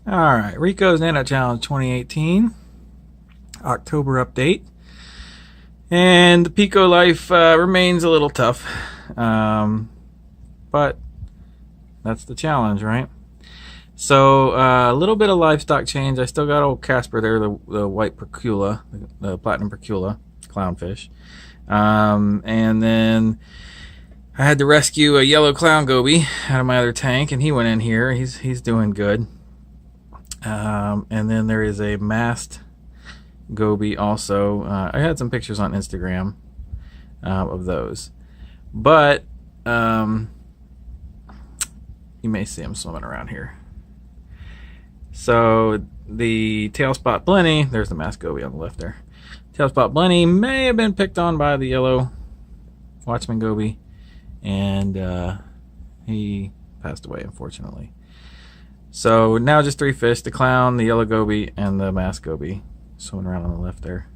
Alright, Rico's Nano Challenge 2018 October update. And the Pico life remains a little tough. But that's the challenge, right? So a little bit of livestock change. I still got old Casper there, the white Percula, the platinum Percula clownfish. And then I had to rescue a yellow clown goby out of my other tank, and he went in here. He's doing good. And then there is a masked goby also. I had some pictures on Instagram of those, but you may see them swimming around here. So the tail spot blenny, there's the masked goby on the left there. Tail spot blenny may have been picked on by the yellow watchman goby, and he passed away, unfortunately. So now just 3 fish: the clown, the yellow goby, and the masked goby swimming around on the left there.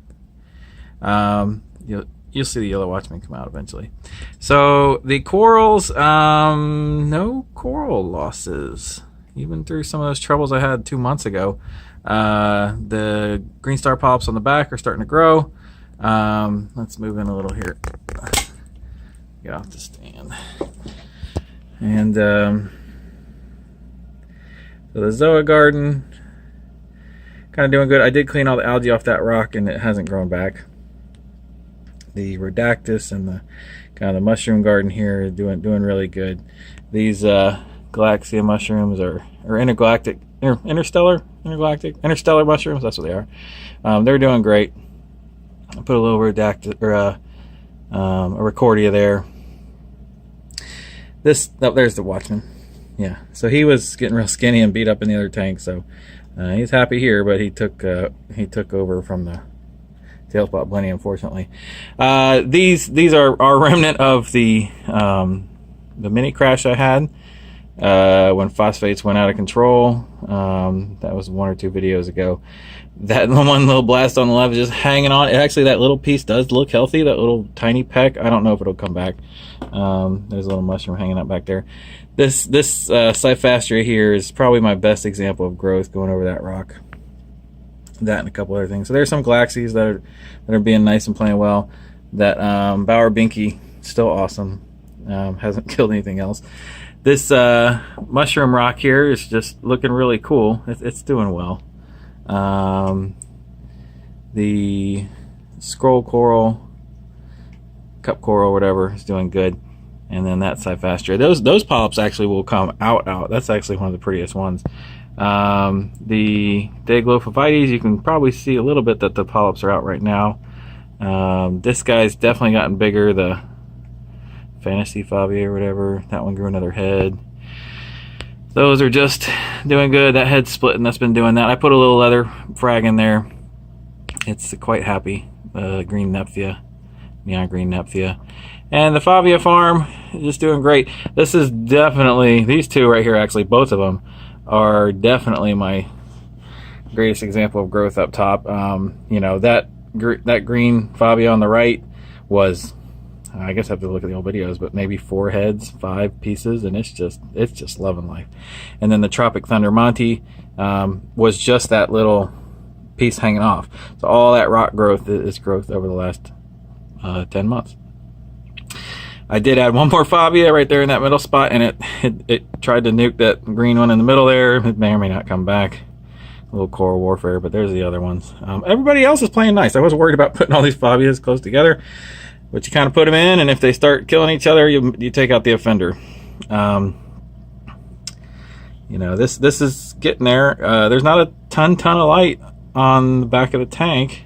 You'll see the yellow watchman come out eventually. So the corals, no coral losses, even through some of those troubles I had 2 months ago. The green star polyps on the back are starting to grow. Let's move in a little here. Get off the stand. And so the Zoa garden, kind of doing good. I did clean all the algae off that rock, and it hasn't grown back. The Rhodactis and the kind of the mushroom garden here is doing really good. These Galaxia mushrooms are interstellar mushrooms. That's what they are. They're doing great. I put a little Rhodactis or a Recordia there. There's the watchman. Yeah, so he was getting real skinny and beat up in the other tank, so he's happy here, but he took over from the tail spot blenny, unfortunately. These are our remnant of the mini crash I had when phosphates went out of control. That was 1 or 2 videos ago. That one little blast on the left is just hanging on. Actually, that little piece does look healthy, that little tiny peck. I don't know if it'll come back. There's a little mushroom hanging out back there. This Cyphastria here is probably my best example of growth going over that rock. That and a couple other things. So there's some Galaxies that are being nice and playing well. That Bauer Binky, still awesome. Hasn't killed anything else. This mushroom rock here is just looking really cool. It's doing well. The scroll coral, cup coral, whatever, is doing good. And then that Cyphastria. Those polyps actually will come out. That's actually one of the prettiest ones. The Daglopophytes, you can probably see a little bit that the polyps are out right now. This guy's definitely gotten bigger. The Fantasy Fabia or whatever, that one grew another head. Those are just doing good. That head's splitting, that's been doing that. I put a little leather frag in there. It's quite happy. Green Nephthya, neon green Nephthya. And the Fabia farm is just doing great. This is definitely, these two right here, actually, both of them are definitely my greatest example of growth up top. You know, that green Fabia on the right was, I guess I have to look at the old videos, but maybe 4 heads, 5 pieces, and it's just loving life. And then the Tropic Thunder Monty was just that little piece hanging off. So all that rock growth is growth over the last 10 months. I did add one more Fabia right there in that middle spot, and it tried to nuke that green one in the middle there. It may or may not come back. A little coral warfare, but there's the other ones. Everybody else is playing nice. I was worried about putting all these Fabias close together, but you kind of put them in, and if they start killing each other, you take out the offender. You know, this is getting there. There's not a ton of light on the back of the tank.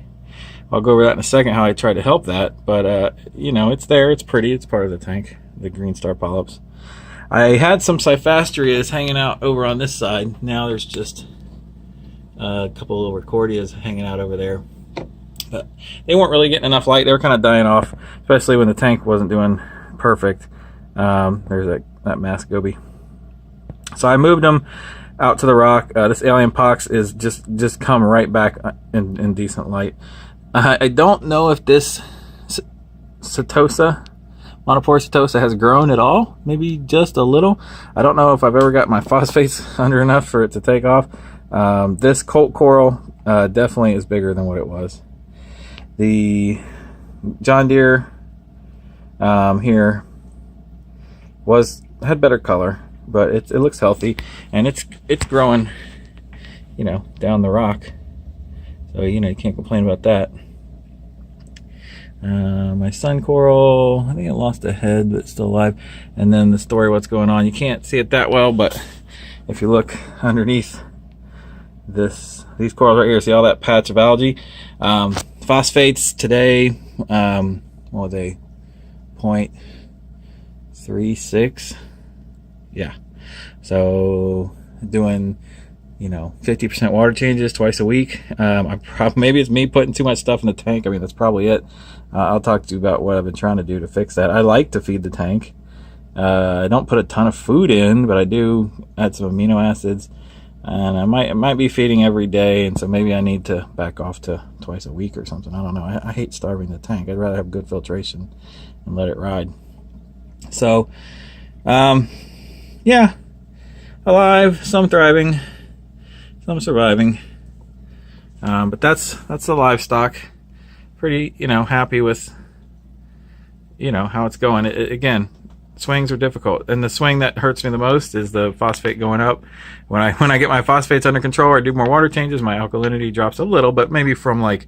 I'll go over that in a second, how I tried to help that, but you know, it's there, it's pretty, it's part of the tank, the green star polyps. I had some Cyphastrias hanging out over on this side. Now there's just a couple of little Recordias hanging out over there, but they weren't really getting enough light. They were kind of dying off, especially when the tank wasn't doing perfect. There's that masked goby. So I moved them out to the rock. This alien pox is just come right back in decent light. I don't know if this Setosa, Monopore Setosa, has grown at all. Maybe just a little. I don't know if I've ever got my phosphates under enough for it to take off. This Colt Coral definitely is bigger than what it was. The John Deere here had better color, but it looks healthy, and it's growing, you know, down the rock. So, you know, you can't complain about that. My sun coral, I think it lost a head, but it's still alive. And then the story, what's going on, you can't see it that well, but if you look underneath these corals right here, see all that patch of algae? Phosphates today, what was they? 0.36. Yeah. So doing, you know, 50% water changes twice a week. Maybe it's me putting too much stuff in the tank. I mean, that's probably it. I'll talk to you about what I've been trying to do to fix that. I like to feed the tank. I don't put a ton of food in, but I do add some amino acids, and I might be feeding every day, and so maybe I need to back off to twice a week or something. I don't know. I hate starving the tank. I'd rather have good filtration and let it ride. So, yeah, alive, some thriving, some surviving, but that's the livestock. Pretty, you know, happy with, you know, how it's going. Again, swings are difficult, and the swing that hurts me the most is the phosphate going up. When I get my phosphates under control, or I do more water changes, my alkalinity drops a little, but maybe from like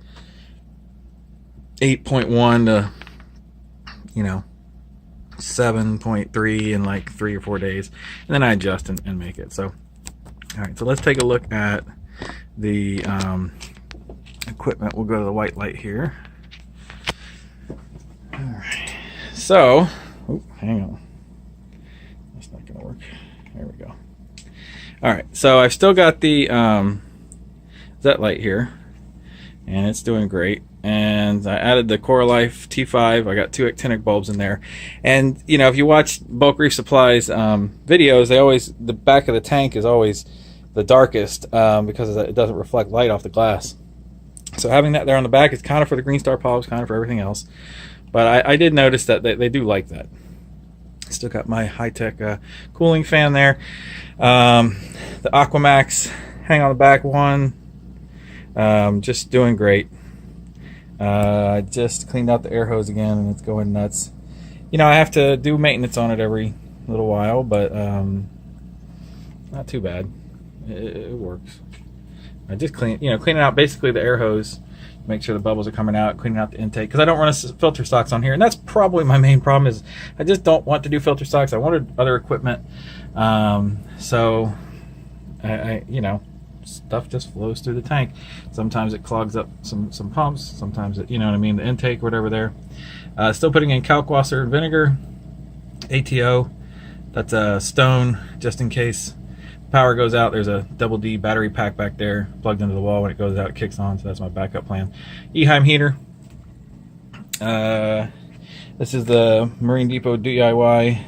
8.1 to, you know, 7.3 in like 3 or 4 days, and then I adjust and make it. So, all right, so let's take a look at the equipment. We'll go to the white light here. All right, so, oh, hang on, that's not gonna work. There we go. All right, so I've still got the Z light here, and it's doing great. And I added the Coralife T5. I got 2 actinic bulbs in there. And, you know, if you watch Bulk Reef Supply's videos, the back of the tank is always the darkest because it doesn't reflect light off the glass. So having that there on the back is kind of for the green star polyps, kind of for everything else. But I did notice that they do like that. Still got my high-tech cooling fan there. The Aquamax hang on the back one. Just doing great. I just cleaned out the air hose again, and it's going nuts. You know, I have to do maintenance on it every little while, but not too bad. It works. I just clean out basically the air hose, make sure the bubbles are coming out, cleaning out the intake, because I don't run filter stocks on here, and that's probably my main problem. Is I just don't want to do filter stocks. I wanted other equipment, so I you know, stuff just flows through the tank. Sometimes it clogs up some pumps. Sometimes it, you know what I mean, the intake, whatever there. Still putting in kalkwasser and vinegar, ATO. That's a stone, just in case power goes out. There's a double D battery pack back there plugged into the wall. When it goes out, it kicks on, so that's my backup plan. Eheim heater. This is the Marine Depot DIY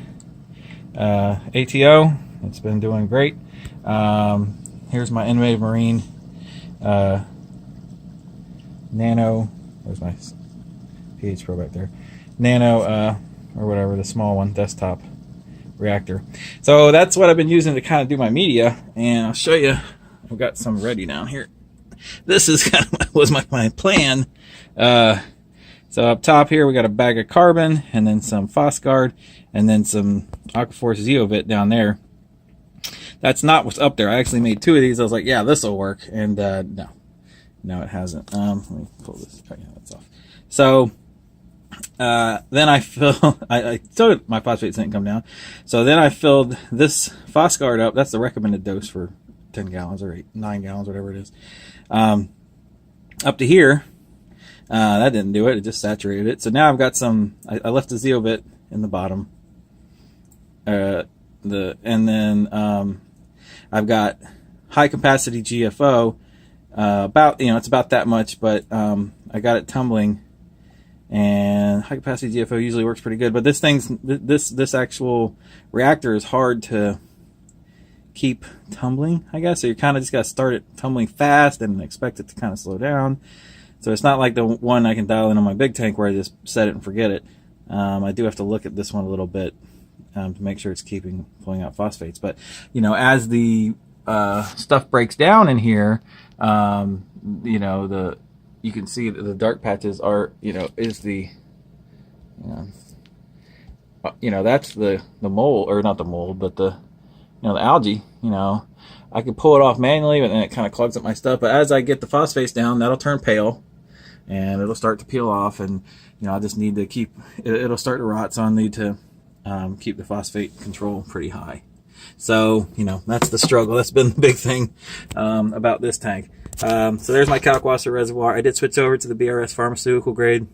ATO. It's been doing great. Here's my Inmate Marine Nano. Where's my PH Pro back there? Nano, or whatever, the small one, desktop reactor. So that's what I've been using to kind of do my media, and I'll show you. I've got some ready down here. This is kind of was my plan. So up top here we got a bag of carbon, and then some Phosguard, and then some Aquaforce Zeovit down there. That's not what's up there. I actually made 2 of these. I was like, yeah, this will work, and no, it hasn't. Let me pull this. Oh, yeah, that's off. So then I filled. I started my phosphates didn't come down. So then I filled this Phosguard up. That's the recommended dose for 10 gallons or 9 gallons, whatever it is. Up to here. That didn't do it. It just saturated it. So now I've got some. I left the Zeovit in the bottom. And then I've got high capacity GFO. About, you know, it's about that much, but I got it tumbling, and high capacity GFO usually works pretty good. But this actual reactor is hard to keep tumbling, I guess. So you kind of just got to start it tumbling fast and expect it to kind of slow down. So it's not like the one I can dial in on my big tank where I just set it and forget it. I do have to look at this one a little bit to make sure it's pulling out phosphates. But, you know, as the stuff breaks down in here, you know, you can see that the dark patches are, you know, is the, you know, that's the mold, or not the mold, but the, you know, the algae. You know, I can pull it off manually, but then it kind of clogs up my stuff. But as I get the phosphates down, that'll turn pale, and it'll start to peel off, and you know, I just need to keep it'll start to rot, so I'll need to keep the phosphate control pretty high. So, you know, that's the struggle. That's been the big thing about this tank. So there's my kalkwasser reservoir. I did switch over to the BRS pharmaceutical grade.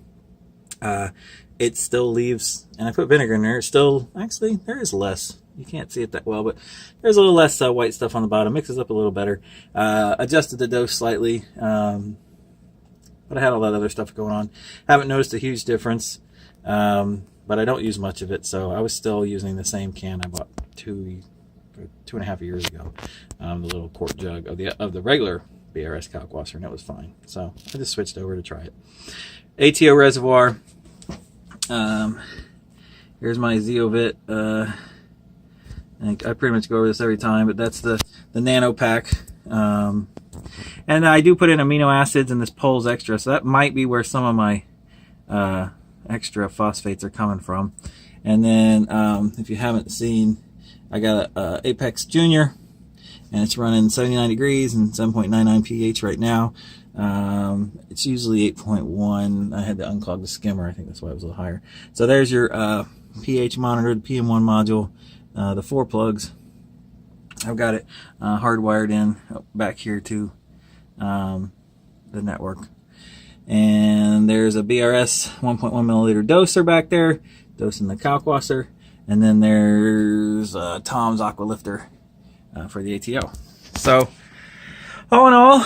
It still leaves, and I put vinegar in there. It's still, actually, there is less. You can't see it that well, but there's a little less white stuff on the bottom. Mixes up a little better. Adjusted the dose slightly, but I had all that other stuff going on. Haven't noticed a huge difference, but I don't use much of it, so I was still using the same can I bought 2.5 years ago, the little quart jug of the regular BRS kalkwasser, and that was fine. So I just switched over to try it. ATO reservoir. Here's my Zeovit. I pretty much go over this every time, but that's the Nano pack. And I do put in amino acids, and this Pols Extra, so that might be where some of my extra phosphates are coming from. And then if you haven't seen, I got a Apex Junior, and it's running 79 degrees and 7.99 pH right now. It's usually 8.1. I had to unclog the skimmer. I think that's why it was a little higher. So there's your pH monitor, the PM1 module, the 4 plugs. I've got it hardwired in back here to the network. And there's a BRS 1.1 milliliter doser back there, dosing the kalkwasser. And then there's Tom's Aqua Lifter for the ATO. So, all in all,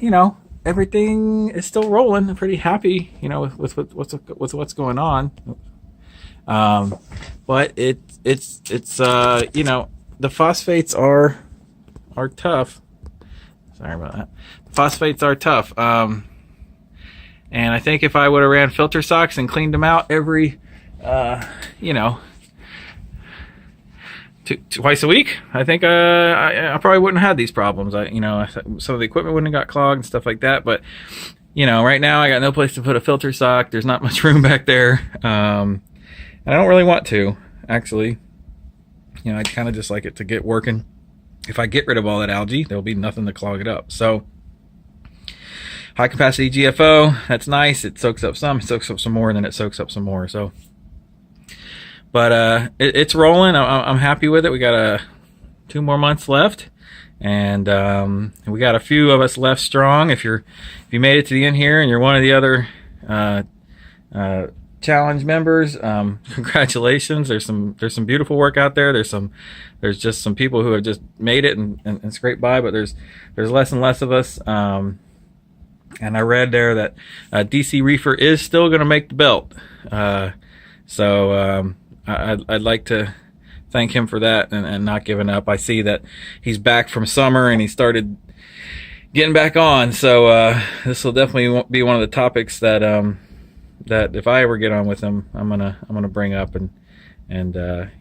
you know, everything is still rolling. I'm pretty happy, you know, with what's going on. But it's you know, the phosphates are tough. Sorry about that. The phosphates are tough. And I think if I would have ran filter socks and cleaned them out every, you know, twice a week, I think I probably wouldn't have had these problems. You know, some of the equipment wouldn't have got clogged and stuff like that. But you know, right now I got no place to put a filter sock. There's not much room back there, and I don't really want to, actually. You know, I'd kind of just like it to get working. If I get rid of all that algae, there'll be nothing to clog it up. So, high capacity GFO, that's nice. It soaks up some, more, and then it soaks up some more. So, but it's rolling. I'm happy with it. We got 2 more months left, and we got a few of us left strong. If you made it to the end here and you're one of the other challenge members, congratulations. There's some beautiful work out there. There's just some people who have just made it and scraped by, but there's less and less of us. And I read there that DC Reefer is still going to make the belt. So I'd like to thank him for that and not giving up. I see that he's back from summer and he started getting back on. So this will definitely be one of the topics that that if I ever get on with him, I'm gonna bring up and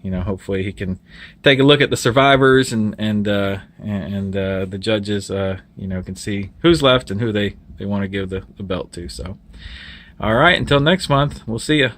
you know, hopefully he can take a look at the survivors and the judges, you know, can see who's left and who they want to give the belt to. So, all right, until next month, we'll see ya.